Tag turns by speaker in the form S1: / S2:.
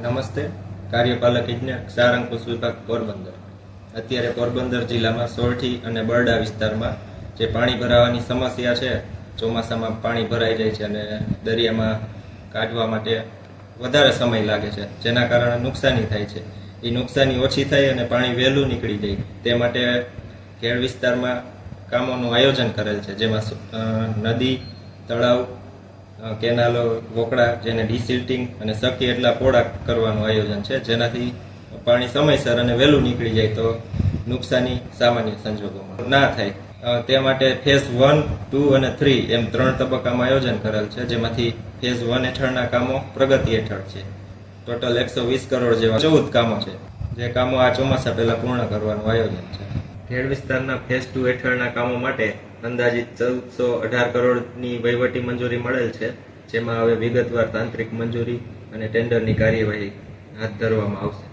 S1: નમસ્તે. કાર્યપાલક ઇજનેર સારંગપુર વિભાગ પોરબંદર. અત્યારે પોરબંદર જિલ્લામાં સોરઠી અને બરડા વિસ્તારમાં જે પાણી ભરાવાની સમસ્યા છે, ચોમાસામાં પાણી ભરાઈ જાય છે અને દરિયામાં કાઢવા માટે વધારે સમય લાગે છે, જેના કારણે નુકસાની થાય છે. એ નુકસાની ઓછી થાય અને પાણી વહેલું નીકળી જાય તે માટે ખેડ વિસ્તારમાં કામોનું આયોજન કરેલ છે, જેમાં નદી, તળાવ, કેનાલો, વોકડા જેને ડિસિલ્ટિંગ અને શક્ય એટલા પહોળા કરવાનું આયોજન છે, જેનાથી પાણી સમયસર અને વહેલું નીકળી જાય તો નુકસાની સામાન્ય સંજોગોમાં ના થાય. તે માટે ફેઝ 1, 2 અને 3 એમ 3 તબક્કામાં આયોજન કરેલ છે, જેમાંથી ફેઝ 1 હેઠળના કામો પ્રગતિ હેઠળ છે. ટોટલ 120 કરોડ જેવા 14 કામો છે, જે કામો આ ચોમાસા પહેલા પૂર્ણ કરવાનું આયોજન છે. ખેડ વિસ્તારના ફેઝ 2 હેઠળના કામો માટે અંદાજિત 1418 કરોડની વહીવટી મંજૂરી મળેલ છે, જેમાં હવે વિગતવાર તાંત્રિક મંજૂરી અને ટેન્ડરની કાર્યવાહી હાથ ધરવામાં આવશે.